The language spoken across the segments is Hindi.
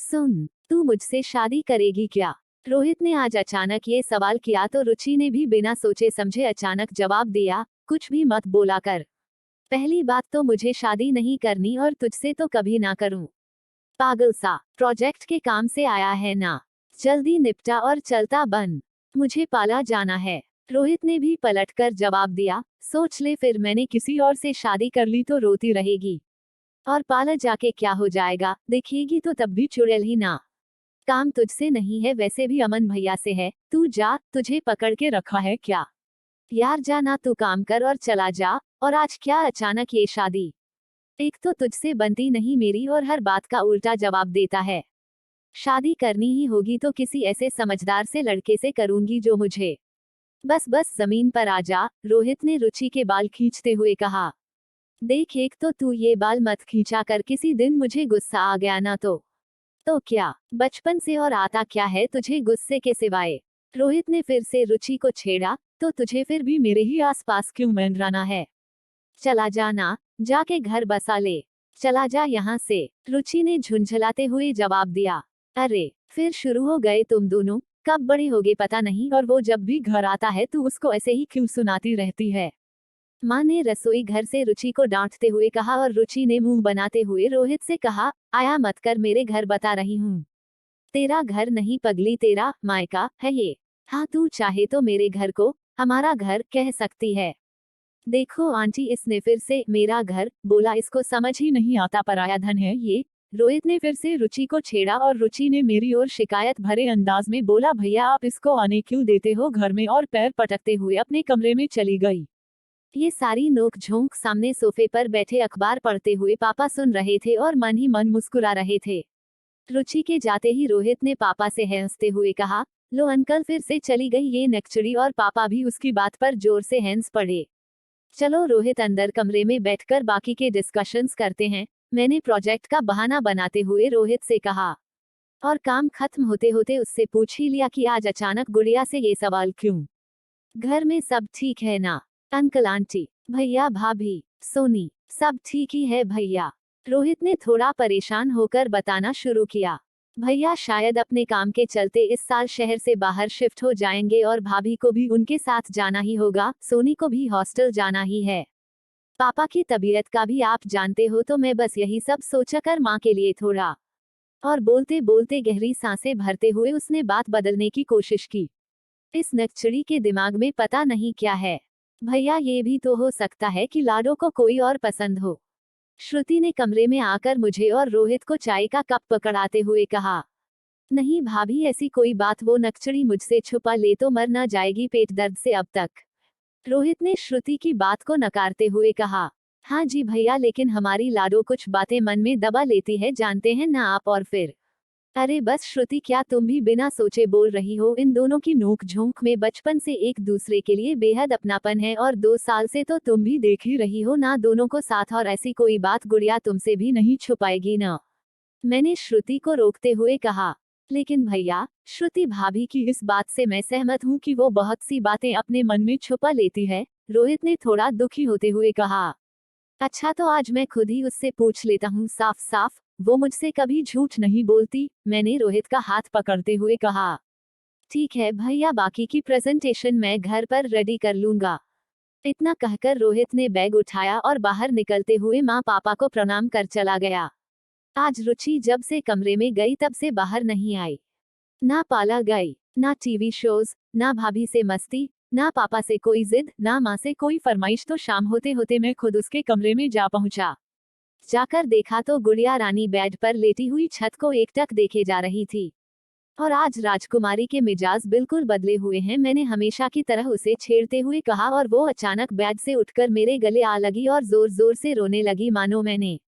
सुन, तू मुझसे शादी करेगी क्या? रोहित ने आज अचानक ये सवाल किया तो रुचि ने भी बिना सोचे समझे अचानक जवाब दिया, कुछ भी मत बोला कर। पहली बात तो मुझे शादी नहीं करनी और तुझसे तो कभी ना करूं। पागल सा, प्रोजेक्ट के काम से आया है ना, जल्दी निपटा और चलता बन। मुझे पाला जाना है। रोहित ने भी पलटकर जवाब दिया, सोच ले फिर मैंने किसी और से शादी कर ली तो रोती रहेगी। और पाला जाके क्या हो जाएगा, दिखेगी तो तब भी चुड़ैल ही ना। काम तुझसे नहीं है, वैसे भी अमन भैया से है, तू जा, तुझे पकड़ के रखा है क्या? यार जा ना, तू काम कर और चला जा। और आज क्या अचानक ये शादी? एक तो तुझसे बनती नहीं मेरी और हर बात का उल्टा जवाब देता है। शादी करनी ही होगी तो किसी ऐसे समझदार से लड़के से करूंगी जो मुझे। बस बस जमीन पर आ जा, रोहित ने रुचि के बाल खींचते हुए कहा। देख, एक तो तू ये बाल मत खींचा कर, किसी दिन मुझे गुस्सा आ गया ना तो क्या, बचपन से और आता क्या है तुझे गुस्से के सिवाय? रोहित ने फिर से रुचि को छेड़ा, तो तुझे फिर भी मेरे ही आसपास क्यों मंडराना है? चला जाना, जाके घर बसा ले। चला जा यहाँ से, रुचि ने झुंझलाते हुए जवाब दिया। अरे, फिर शुरू हो गए तुम दोनों, कब बड़े होगे पता नहीं, और वो जब भी घर आता है तू उसको ऐसे ही क्यों सुनाती रहती है? माँ ने रसोई घर से रुचि को डांटते हुए कहा और रुचि ने मुंह बनाते हुए रोहित से कहा, आया मत कर, मेरे घर बता रही हूँ। तेरा घर नहीं पगली, तेरा मायका है ये। हाँ, तू चाहे तो मेरे घर को हमारा घर कह सकती है। देखो आंटी, इसने फिर से मेरा घर बोला, इसको समझ ही नहीं आता, पराया धन है ये। रोहित ने फिर से रुचि को छेड़ा और रुचि ने मेरी ओर शिकायत भरे अंदाज में बोला, भैया आप इसको आने क्यों देते हो घर में, और पैर पटकते हुए अपने कमरे में चली गई। ये सारी नोक झोंक सामने सोफे पर बैठे अखबार पढ़ते हुए पापा सुन रहे थे और मन ही मन मुस्कुरा रहे थे। रुचि के जाते ही रोहित ने पापा से हंसते हुए कहा, लो अंकल, फिर से चली गई ये नकचड़ी, और पापा भी उसकी बात पर जोर से हंस पड़े। चलो रोहित, अंदर कमरे में बैठकर बाकी के डिस्कशंस करते हैं, मैंने प्रोजेक्ट का बहाना बनाते हुए रोहित से कहा। और काम खत्म होते होते उससे पूछ ही लिया कि आज अचानक गुड़िया से ये सवाल क्यों? घर में सब ठीक है ना? अंकल आंटी, भैया भाभी, सोनी, सब ठीक ही है भैया। रोहित ने थोड़ा परेशान होकर बताना शुरू किया। भैया शायद अपने काम के चलते इस साल शहर से बाहर शिफ्ट हो जाएंगे और भाभी को भी उनके साथ जाना ही होगा, सोनी को भी हॉस्टल जाना ही है। पापा की तबीयत का भी आप जानते हो, तो मैं बस यही सब सोचकर माँ के लिए थोड़ा। और बोलते बोलते गहरी सांसें भरते हुए उसने बात बदलने की कोशिश की। इस नक्चड़ी के दिमाग में पता नहीं क्या है। भैया, ये भी तो हो सकता है कि लाडो को कोई और पसंद हो। श्रुति ने कमरे में आकर मुझे और रोहित को चाय का कप पकड़ाते हुए कहा। नहीं भाभी, ऐसी कोई बात, वो नक्चड़ी मुझसे छुपा ले तो मर ना जाएगी पेट दर्द से अब तक। रोहित ने श्रुति की बात को नकारते हुए कहा। हाँ जी भैया, लेकिन हमारी लाडो कुछ बातें मन में दबा लेती है, जानते हैं ना आप, और फिर। अरे बस श्रुति, क्या तुम भी बिना सोचे बोल रही हो? इन दोनों की नोक झोंक में बचपन से एक दूसरे के लिए बेहद अपनापन है, और 2 साल से तो तुम भी देख ही रही हो ना दोनों को साथ, और ऐसी कोई बात गुड़िया तुमसे भी नहीं छुपाएगी ना? मैंने श्रुति को रोकते हुए कहा। लेकिन भैया, श्रुति भाभी की इस बात से मैं सहमत हूँ कि वो बहुत सी बातें अपने मन में छुपा लेती है, रोहित ने थोड़ा दुखी होते हुए कहा। अच्छा, तो आज मैं खुद ही उससे पूछ लेता हूँ साफ साफ, वो मुझसे कभी झूठ नहीं बोलती, मैंने रोहित का हाथ पकड़ते हुए कहा। ठीक है भैया, बाकी की प्रेजेंटेशन मैं घर पर रेडी कर लूंगा। इतना कहकर रोहित ने बैग उठाया और बाहर निकलते हुए माँ पापा को प्रणाम कर चला गया। आज रुचि जब से कमरे में गई तब से बाहर नहीं आई। ना पाला गई, ना टीवी शोज, ना भाभी से मस्ती, ना पापा से कोई जिद, ना माँ से कोई फरमाइश, तो शाम होते होते मैं खुद उसके कमरे में जा पहुंचा। जाकर देखा तो गुड़िया रानी बेड पर लेटी हुई छत को एकटक देखे जा रही थी। और आज राजकुमारी के मिजाज बिल्कुल बदले हुए हैं, मैंने हमेशा की तरह उसे छेड़ते हुए कहा, और वो अचानक बेड से उठकर मेरे गले आ लगी और जोर जोर से रोने लगी, मानो मैंने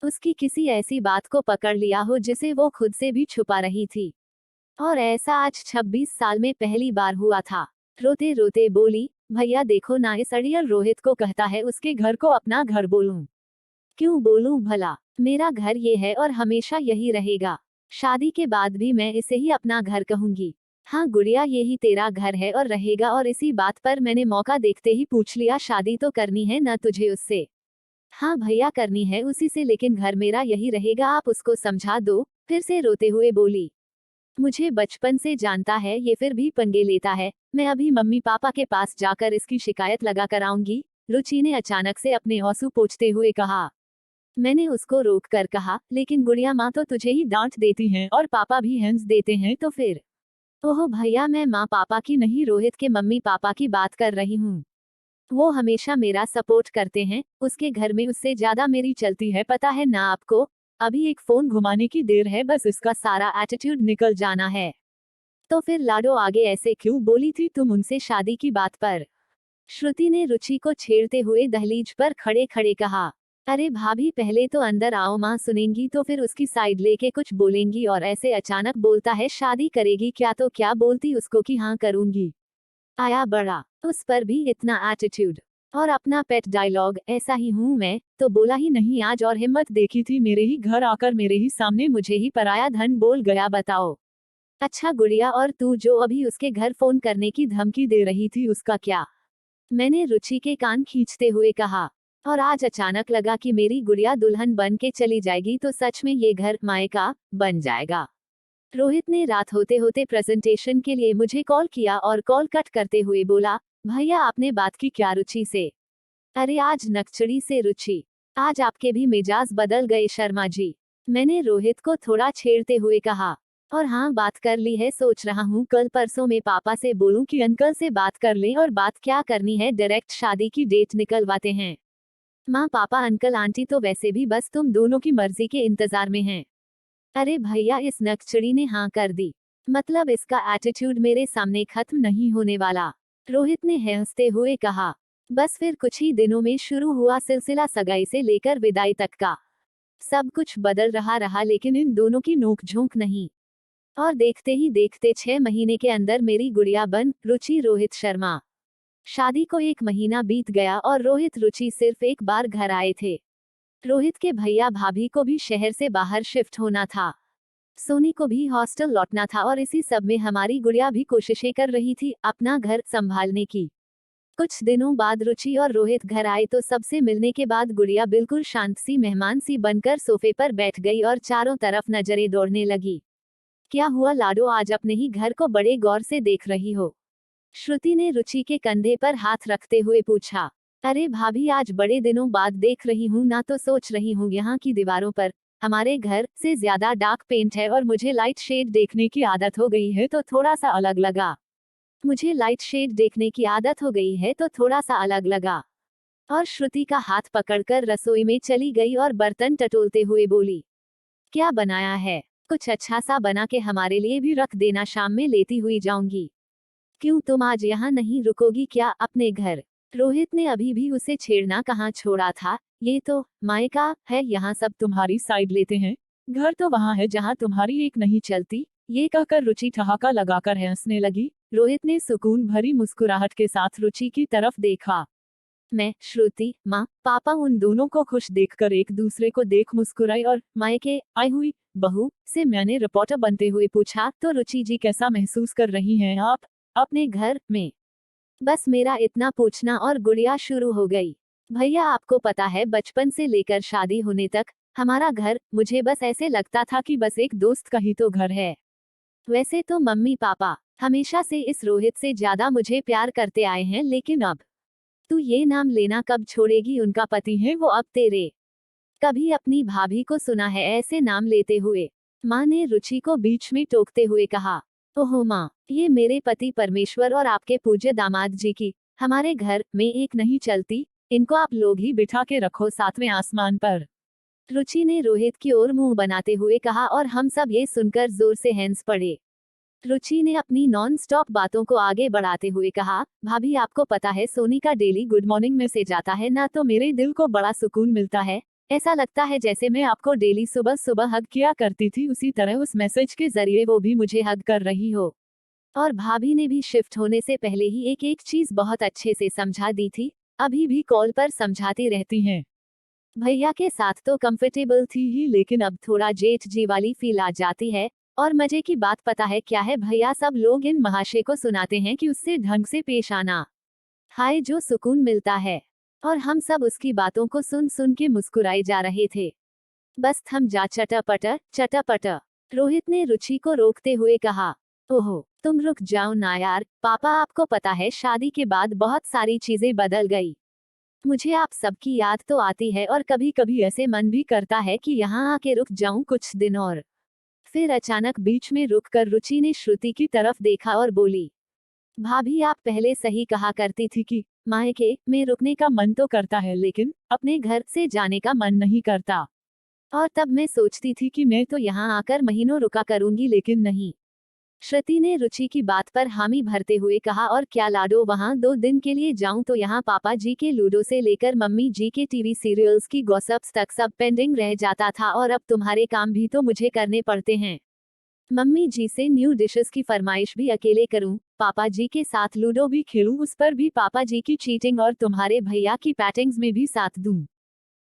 उसकी किसी ऐसी बात को पकड़ लिया हो जिसे वो खुद से भी छुपा रही थी। और ऐसा आज 26 साल में पहली बार हुआ था। रोते रोते बोली, भैया देखो ना, इस अड़ियल रोहित को कहता है उसके घर को अपना घर बोलूं। क्यों बोलूं भला? मेरा घर ये है और हमेशा यही रहेगा। शादी के बाद भी मैं इसे ही अपना घर कहूंगी। हाँ गुड़िया, ये ही तेरा घर है और रहेगा, और इसी बात पर मैंने मौका देखते ही पूछ लिया, शादी तो करनी है ना तुझे उससे? हाँ भैया, करनी है उसी से, लेकिन घर मेरा यही रहेगा, आप उसको समझा दो। फिर से रोते हुए बोली, मुझे बचपन से जानता है ये फिर भी पंगे लेता है, मैं अभी मम्मी पापा के पास जाकर इसकी शिकायत लगा कर आऊंगी। रुचि ने अचानक से अपने आंसू पोंछते हुए कहा। मैंने उसको रोक कर कहा, लेकिन गुड़िया माँ तो तुझे ही डांट देती हैं और पापा भी हिंस देते हैं, तो फिर? ओह भैया, मैं माँ पापा की नहीं, रोहित के मम्मी पापा की बात कर रही हूँ। वो हमेशा मेरा सपोर्ट करते हैं, उसके घर में उससे ज्यादा मेरी चलती है, पता है ना आपको। अभी एक फोन घुमाने की देर है, बस इसका सारा एटीट्यूड निकल जाना है। तो फिर लाडो आगे ऐसे क्यों बोली थी तुम उनसे शादी की बात पर? श्रुति ने रुचि को छेड़ते हुए दहलीज पर खड़े खड़े कहा। अरे भाभी, पहले तो अंदर आओ, माँ सुनेंगी तो फिर उसकी साइड लेके कुछ बोलेंगी, और ऐसे अचानक बोलता है शादी करेगी क्या, तो क्या बोलती उसको कि हाँ करूंगी। आया बड़ा, उस पर भी इतना एटीट्यूड। और अपना पेट डायलॉग, ऐसा ही हूँ मैं, तो बोला ही नहीं आज, और हिम्मत देखी थी मेरे ही घर आकर मेरे ही सामने मुझे ही पराया धन बोल गया, बताओ। अच्छा गुड़िया, और तू जो अभी उसके घर फोन करने की धमकी दे रही थी उसका क्या? मैंने रुचि के कान खींचते हुए कहा। और आज अचानक लगा कि मेरी गुड़िया दुल्हन बन के चली जाएगी तो सच में ये घर मायका बन जाएगा। रोहित ने रात होते होते प्रेजेंटेशन के लिए मुझे कॉल किया और कॉल कट करते हुए बोला, भैया आपने बात की क्या रुचि से? अरे आज नकचड़ी से रुचि, आज आपके भी मिजाज बदल गए शर्मा जी। मैंने रोहित को थोड़ा छेड़ते हुए कहा। और हाँ, बात कर ली है, सोच रहा हूँ कल परसों में पापा से बोलूं कि अंकल से बात कर लें, और बात क्या करनी है, डायरेक्ट शादी की डेट निकलवाते हैं। माँ पापा अंकल आंटी तो वैसे भी बस तुम दोनों की मर्जी के इंतजार में हैं। अरे भैया, इस नकचड़ी ने हाँ कर दी, मतलब इसका एटीट्यूड मेरे सामने खत्म नहीं होने वाला। रोहित ने हंसते हुए कहा। बस फिर कुछ ही दिनों में शुरू हुआ सिलसिला सगाई से लेकर विदाई तक का। सब कुछ बदल रहा, लेकिन इन दोनों की नोक-झोंक नहीं। और देखते ही देखते 6 महीने के अंदर मेरी गुड़िया बन रुचि रोहित शर्मा। शादी को 1 महीना बीत गया और रोहित रुचि सिर्फ एक बार घर आए थे। रोहित के भैया भाभी को भी शहर से बाहर शिफ्ट होना था, सोनी को भी हॉस्टल लौटना था, और इसी सब में हमारी गुड़िया भी कोशिशें कर रही थी अपना घर संभालने की। कुछ दिनों बाद रुचि और रोहित घर आए तो सबसे मिलने के बाद गुड़िया बिल्कुल शांत सी मेहमान सी बनकर सोफे पर बैठ गई और चारों तरफ नजरें दौड़ने लगी। क्या हुआ लाडो, आज अपने ही घर को बड़े गौर से देख रही हो? श्रुति ने रुचि के कंधे पर हाथ रखते हुए पूछा। अरे भाभी, आज बड़े दिनों बाद देख रही हूँ ना, तो सोच रही हूँ यहाँ की दीवारों पर हमारे घर से ज्यादा डार्क पेंट है और मुझे लाइट शेड देखने की आदत हो गई है तो थोड़ा सा अलग लगा। और श्रुति का हाथ पकड़कर रसोई में चली गई और बर्तन टटोलते हुए बोली, क्या बनाया है? कुछ अच्छा सा बना के हमारे लिए भी रख देना, शाम में लेती हुई जाऊंगी। क्यों, तुम आज यहाँ नहीं रुकोगी क्या अपने घर? रोहित ने अभी भी उसे छेड़ना कहाँ छोड़ा था। ये तो मायका है, यहाँ सब तुम्हारी साइड लेते हैं, घर तो वहाँ है जहाँ तुम्हारी एक नहीं चलती। ये कहकर रुचि ठहाका लगाकर हंसने लगी। रोहित ने सुकून भरी मुस्कुराहट के साथ रुचि की तरफ देखा। मैं, श्रुति, माँ पापा उन दोनों को खुश देखकर एक दूसरे को देख मुस्कुराई और मायके आई हुई बहू से मैंने रिपोर्टर बनते हुए पूछा, तो रुचि जी कैसा महसूस कर रही हैं आप अपने घर में? बस मेरा इतना पूछना और गुड़िया शुरू हो गई। भैया आपको पता है, बचपन से लेकर शादी होने तक हमारा घर, मुझे बस ऐसे लगता था कि बस एक दोस्त का ही तो घर है। वैसे तो मम्मी पापा हमेशा से इस रोहित से ज्यादा मुझे प्यार करते आए हैं, लेकिन अब तू ये नाम लेना कब छोड़ेगी? उनका पति है वो अब तेरे। कभी अपनी भाभी को सुना है ऐसे नाम लेते हुए? माँ ने रुचि को बीच में टोकते हुए कहा। ओहो माँ, ये मेरे पति परमेश्वर और आपके पूज्य दामाद जी की हमारे घर में एक नहीं चलती, इनको आप लोग ही बिठा के रखो 7वें आसमान पर। रुचि ने रोहित की ओर मुंह बनाते हुए कहा, और हम सब ये सुनकर जोर से हंस पड़े। रुचि ने अपनी नॉन स्टॉप बातों को आगे बढ़ाते हुए कहा, भाभी आपको पता है सोनी का डेली गुड मॉर्निंग मैसेज आता है ना, तो मेरे दिल को बड़ा सुकून मिलता है। ऐसा लगता है जैसे मैं आपको डेली सुबह सुबह हग किया करती थी, उसी तरह उस मैसेज के जरिए वो भी मुझे हग कर रही हो। और भाभी ने भी शिफ्ट होने से पहले ही एक एक चीज बहुत अच्छे से समझा दी थी, अभी भी कॉल पर समझाती रहती हैं। भैया के साथ तो कंफर्टेबल थी ही, लेकिन अब थोड़ा जेठ जी वाली फील आ जाती है। और मजे की बात पता है क्या है भैया, सब लोग इन महाशय को सुनाते हैं कि उससे ढंग से पेश आना, हाय जो सुकून मिलता है। और हम सब उसकी बातों को सुन सुन के मुस्कुराए जा रहे थे। बस थम जा चटपट चटपट। रोहित ने रुचि को रोकते हुए कहा। ओहो, तुम रुक जाओ ना यार, पापा आपको पता है शादी के बाद बहुत सारी चीजें बदल गई। मुझे आप सबकी याद तो आती है और कभी कभी ऐसे मन भी करता है कि यहाँ आके रुक जाऊं कुछ दिन और। फिर अचानक बीच में रुककर रुचि ने श्रुति की तरफ देखा और बोली, भाभी आप पहले सही कहा करती थी कि मायके में रुकने का मन तो करता है लेकिन अपने घर से जाने का मन नहीं करता। और तब मैं सोचती थी कि मैं तो यहाँ आकर महीनों रुका करूंगी लेकिन नहीं। श्रुति ने रुचि की बात पर हामी भरते हुए कहा, और क्या लाडो वहाँ 2 दिन के लिए जाऊं तो यहाँ पापा जी के लूडो से लेकर मम्मी जी के टीवी सीरियल्स की गॉसिप्स तक सब पेंडिंग रह जाता था और अब तुम्हारे काम भी तो मुझे करने पड़ते हैं। मम्मी जी से न्यू डिशेस की फरमाइश भी अकेले करूं, पापा जी के साथ लूडो भी खेलूं, उस पर भी पापा जी की चीटिंग और तुम्हारे भैया की पैटिंग्स में भी साथ दूं।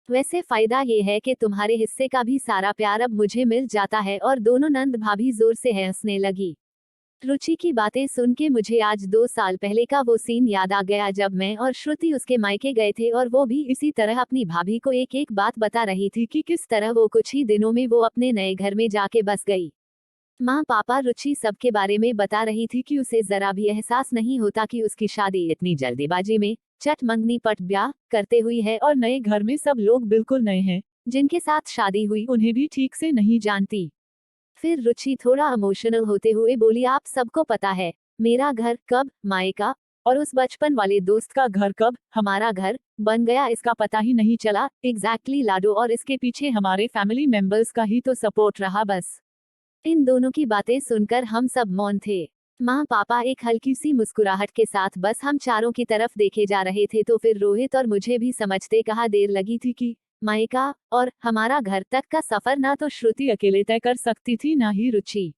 वैसे फायदा ये है कि तुम्हारे हिस्से का भी सारा प्यार अब मुझे मिल जाता है। और दोनों नंद भाभी जोर से हंसने लगी। रुचि की बातें सुन के मुझे आज 2 साल पहले का वो सीन याद आ गया जब मैं और श्रुति उसके मायके गए थे और वो भी इसी तरह अपनी भाभी को एक एक बात बता रही थी कि किस तरह वो कुछ ही दिनों में वो अपने नए घर में जाके बस गई। माँ पापा रुचि सबके बारे में बता रही थी कि उसे जरा भी एहसास नहीं होता कि उसकी शादी इतनी जल्दीबाजी में चट मंगनी पट ब्याह करते हुई है और नए घर में सब लोग बिल्कुल नए हैं, जिनके साथ शादी हुई उन्हें भी ठीक से नहीं जानती। फिर रुचि थोड़ा इमोशनल होते हुए बोली, आप सबको पता है मेरा घर कब मायका और उस बचपन वाले दोस्त का घर कब हमारा घर बन गया, इसका पता ही नहीं चला। एग्जैक्टली लाडो, और इसके पीछे हमारे फैमिली मेंबर्स का ही तो सपोर्ट रहा बस। इन दोनों की बातें सुनकर हम सब मौन थे। माँ पापा एक हल्की सी मुस्कुराहट के साथ बस हम चारों की तरफ देखे जा रहे थे। तो फिर रोहित और मुझे भी समझते कहा देर लगी थी कि मायका और हमारा घर तक का सफर ना तो श्रुति अकेले तय कर सकती थी ना ही रुचि।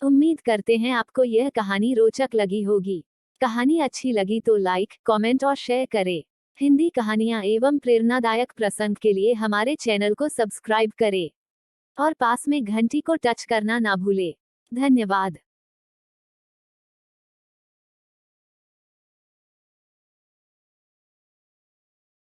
उम्मीद करते हैं आपको यह कहानी रोचक लगी होगी। कहानी अच्छी लगी तो लाइक, कमेंट और शेयर करें। हिंदी कहानियाँ एवं प्रेरणादायक प्रसंग के लिए हमारे चैनल को सब्सक्राइब करें और पास में घंटी को टच करना ना भूले। धन्यवाद।